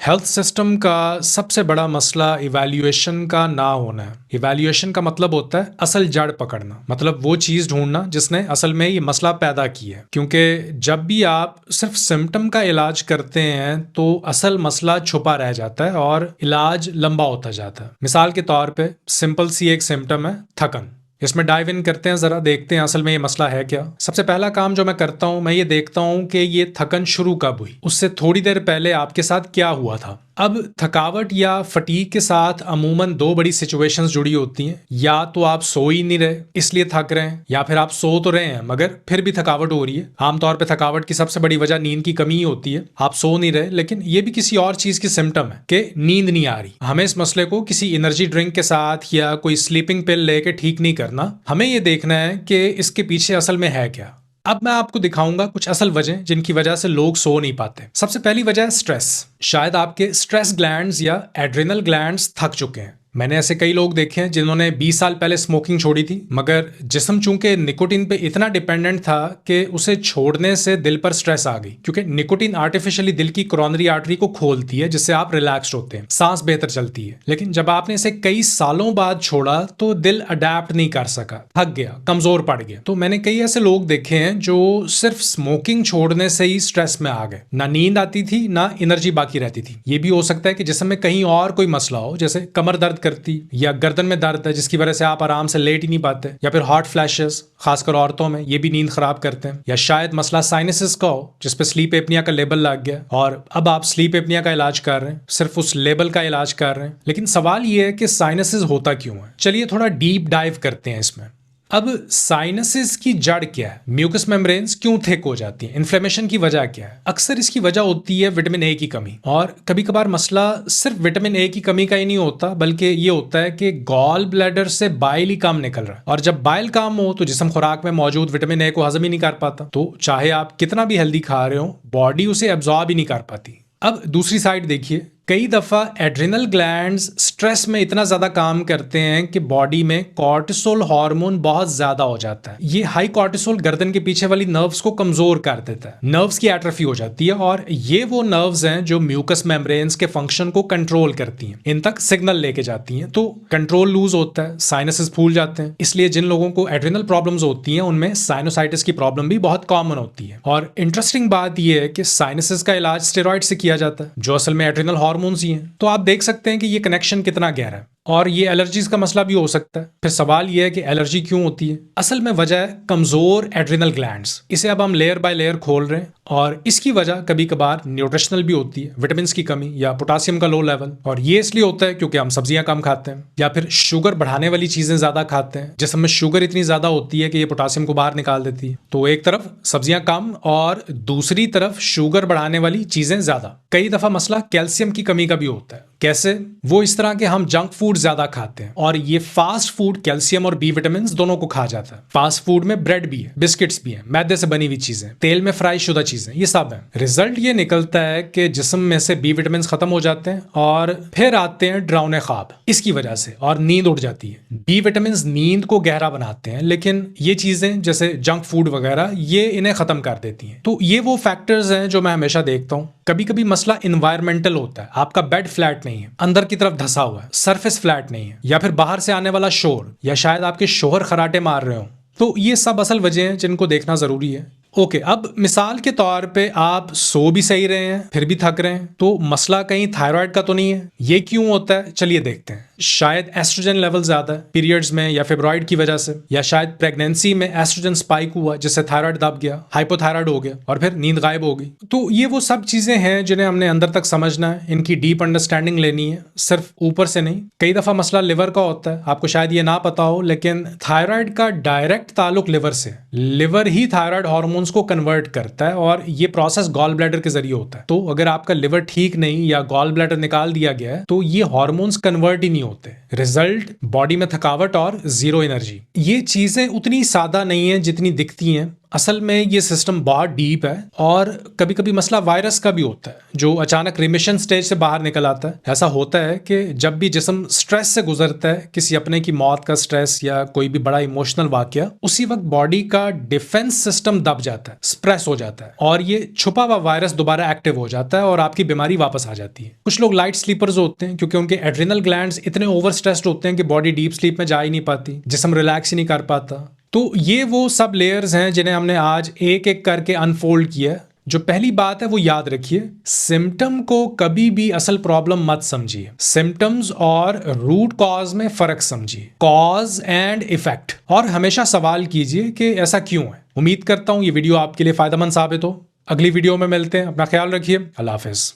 Health system का सबसे बड़ा मसला इवैल्यूएशन का ना होना है। इवैल्यूएशन का मतलब होता है असल जड़ पकड़ना, मतलब वो चीज ढूंढना जिसने असल में ये मसला पैदा किया है। क्योंकि जब भी आप सिर्फ सिम्टम का इलाज करते हैं तो असल मसला छुपा रह जाता है और इलाज लंबा होता जाता है। मिसाल के तौर पे सिंपल सी एक सिम्टम है थकन। इसमें डाइव इन करते हैं, जरा देखते हैं असल में ये मसला है क्या। सबसे पहला काम जो मैं करता हूं, मैं ये देखता हूं कि ये थकन शुरू कब हुई, उससे थोड़ी देर पहले आपके साथ क्या हुआ था। अब थकावट या फटीग के साथ अमूमन दो बड़ी सिचुएशंस जुड़ी होती हैं। या तो आप सो ही नहीं रहे इसलिए थक रहे हैं, या फिर आप सो तो रहे हैं मगर फिर भी थकावट हो रही है। आमतौर पे थकावट की सबसे बड़ी वजह नींद की कमी ही होती है। आप सो नहीं रहे लेकिन ये भी किसी और चीज की सिम्टम है कि नींद नहीं आ रही। हमें इस मसले को किसी एनर्जी ड्रिंक के साथ या कोई स्लीपिंग पिल लेके ठीक नहीं करना, हमें ये देखना है कि इसके पीछे असल में है क्या। अब मैं आपको दिखाऊंगा कुछ असल वजह जिनकी वजह से लोग सो नहीं पाते। सबसे पहली वजह है स्ट्रेस। शायद आपके स्ट्रेस ग्लैंड्स या एड्रिनल ग्लैंड्स थक चुके हैं। मैंने ऐसे कई लोग देखे हैं जिन्होंने 20 साल पहले स्मोकिंग छोड़ी थी, मगर जिस्म चूंकि निकोटीन पे इतना डिपेंडेंट था कि उसे छोड़ने से दिल पर स्ट्रेस आ गई। क्योंकि निकोटीन आर्टिफिशियली दिल की कोरोनरी आर्टरी को खोलती है जिससे आप रिलैक्स्ड होते हैं, सांस बेहतर चलती है। लेकिन जब आपने इसे कई सालों बाद छोड़ा तो दिल अडेप्ट नहीं कर सका, थक गया, कमजोर पड़ गया। तो मैंने कई ऐसे लोग देखे हैं जो सिर्फ स्मोकिंग छोड़ने से ही स्ट्रेस में आ गए। ना नींद आती थी ना एनर्जी बाकी रहती थी। ये भी हो सकता है कि जिसम में कहीं और कोई मसला हो, जैसे कमर दर्द करती या गर्दन में दर्द है जिसकी वजह से आप आराम से लेट ही नहीं पाते, या फिर हॉट फ्लैशेस खासकर औरतों में, ये भी नींद खराब करते हैं। या शायद मसला साइनसिस का हो जिसपे स्लीप एपनिया का लेबल लग गया और अब आप स्लीप एपनिया का इलाज कर रहे हैं, सिर्फ उस लेबल का इलाज कर रहे हैं। लेकिन सवाल ये है कि साइनसिस होता क्यों है। चलिए थोड़ा डीप डाइव करते हैं इसमें। अब साइनसिस की जड़ क्या है, म्यूकस मेम्ब्रेन्स क्यों थिक हो जाती है, इन्फ्लेमेशन की वजह क्या है। अक्सर इसकी वजह होती है विटामिन ए की कमी, और कभी कभार मसला सिर्फ विटामिन ए की कमी का ही नहीं होता, बल्कि ये होता है कि गॉल ब्लैडर से बाइल ही कम निकल रहा है, और जब बाइल कम हो तो जिसम खुराक में मौजूद विटामिन ए को हजम ही नहीं कर पाता। तो चाहे आप कितना भी हेल्दी खा रहे हो, बॉडी उसे एब्जॉर्ब ही नहीं कर पाती। अब दूसरी साइड देखिए, कई दफा एड्रिनल ग्लैंड्स स्ट्रेस में इतना ज्यादा काम करते हैं कि बॉडी में कॉर्टिसोल हार्मोन बहुत ज्यादा हो जाता है। ये हाई कॉर्टिसोल गर्दन के पीछे वाली नर्व्स को कमजोर कर देता है, नर्व्स की एट्रोफी हो जाती है, और ये वो नर्व्स हैं जो म्यूकस मेम्ब्रेन्स के फंक्शन को कंट्रोल करती हैं, इन तक सिग्नल लेके जाती हैं। तो कंट्रोल लूज होता है, साइनसेस फूल जाते हैं। इसलिए जिन लोगों को एड्रिनल प्रॉब्लम्स होती हैं उनमें साइनोसाइटिस की प्रॉब्लम भी बहुत कॉमन होती है। और इंटरेस्टिंग बात यह है कि साइनसेस का इलाज स्टेरॉइड से किया जाता है जो असल में एड्रिनल हार्मोन्स ही हैं। तो आप देख सकते हैं कि ये कनेक्शन कितना गहरा है। और ये एलर्जीज का मसला भी हो सकता है। फिर सवाल ये है कि एलर्जी क्यों होती है। असल में वजह है कमजोर एड्रिनल ग्लैंड्स। इसे अब हम लेयर बाय लेयर खोल रहे हैं, और इसकी वजह कभी कभार न्यूट्रिशनल भी होती है, विटामिन की कमी या पोटासियम का लो लेवल। और ये इसलिए होता है क्योंकि हम सब्जियां कम खाते हैं, या फिर शुगर बढ़ाने वाली चीजें ज्यादा खाते हैं। जिसमें में शुगर इतनी ज्यादा होती है कि ये पोटासियम को बाहर निकाल देती है। तो एक तरफ सब्जियां कम और दूसरी तरफ शुगर बढ़ाने वाली चीजें ज्यादा। कई दफा मसला कैल्शियम की कमी का भी होता है। कैसे? वो इस तरह के हम जंक फूड ज्यादा खाते हैं, और ये फास्ट फूड कैल्शियम और बी विटामिन दोनों को खा जाता है। फास्ट फूड में ब्रेड भी है, बिस्किट्स भी है, मैदे से बनी हुई चीजें, तेल में फ्राई शुदा चीजें, ये सब है। रिजल्ट ये निकलता है कि जिस्म में से बी विटामिन खत्म हो जाते हैं और फिर आते हैं डरावने ख्वाब इसकी वजह से, और नींद उड़ जाती है। बी विटामिन नींद को गहरा बनाते हैं, लेकिन ये चीजें जैसे जंक फूड वगैरह ये इन्हें खत्म कर देती हैं। तो ये वो फैक्टर्स हैं जो मैं हमेशा देखता हूँ। कभी कभी मसला इन्वायरमेंटल होता है, आपका बेड फ्लैट नहीं है, अंदर की तरफ धंसा हुआ है, सरफेस फ्लैट नहीं है, या फिर बाहर से आने वाला शोर, या शायद आपके शोहर खराटे मार रहे हो। तो ये सब असल वजह हैं जिनको देखना जरूरी है। ओके, अब मिसाल के तौर पे आप सो भी सही रहे हैं फिर भी थक रहे हैं, तो मसला कहीं थायराइड का तो नहीं है। ये क्यों होता है, चलिए देखते हैं। शायद एस्ट्रोजन लेवल ज्यादा है पीरियड्स में या फिब्रॉइड की वजह से, या शायद प्रेगनेंसी में एस्ट्रोजन स्पाइक हुआ जिससे थायराइड दब गया, हाइपोथायराइड हो गया और फिर नींद गायब हो गई। तो ये वो सब चीजें हैं जिन्हें हमने अंदर तक समझना है, इनकी डीप अंडरस्टैंडिंग लेनी है, सिर्फ ऊपर से नहीं। कई दफा मसला लिवर का होता है, आपको शायद ये ना पता हो, लेकिन थायराइड का डायरेक्ट ताल्लुक लिवर से। लिवर ही थायराइड हार्मोन्स को कन्वर्ट करता है, और ये प्रोसेस गॉल ब्लैडर के जरिए होता है। तो अगर आपका लिवर ठीक नहीं या गॉल ब्लैडर निकाल दिया गया है तो ये हार्मोन्स कन्वर्ट ही नहीं होते। रिजल्ट बॉडी में थकावट और जीरो एनर्जी। ये चीजें उतनी सादा नहीं है जितनी दिखती हैं। असल में ये सिस्टम बहुत डीप है और कभी कभी मसला वायरस का भी होता है जो अचानक रिमिशन स्टेज से बाहर निकल आता है। ऐसा होता है कि जब भी जिस्म स्ट्रेस से गुजरता है, किसी अपने की मौत का स्ट्रेस या कोई भी बड़ा इमोशनल वाकया, उसी वक्त बॉडी का डिफेंस सिस्टम दब जाता है, स्प्रेस हो जाता है और ये छुपा हुआ वायरस दोबारा एक्टिव हो जाता है और आपकी बीमारी वापस आ जाती है। कुछ लोग लाइट स्लीपर्स होते हैं क्योंकि उनके एड्रिनल ग्लैंड्स इतने ओवर स्ट्रेस्ड होते हैं कि बॉडी डीप स्लीप में जा ही नहीं पाती, जिस्म रिलैक्स ही नहीं कर पाता। तो ये वो सब लेयर्स हैं जिन्हें हमने आज एक एक करके अनफोल्ड किया। जो पहली बात है वो याद रखिए, सिम्टम को कभी भी असल प्रॉब्लम मत समझिए। सिम्टम्स और रूट कॉज में फर्क समझिए, कॉज एंड इफेक्ट, और हमेशा सवाल कीजिए कि ऐसा क्यों है। उम्मीद करता हूं ये वीडियो आपके लिए फायदेमंद साबित हो। अगली वीडियो में मिलते हैं, अपना ख्याल रखिए, अल्लाह हाफिज।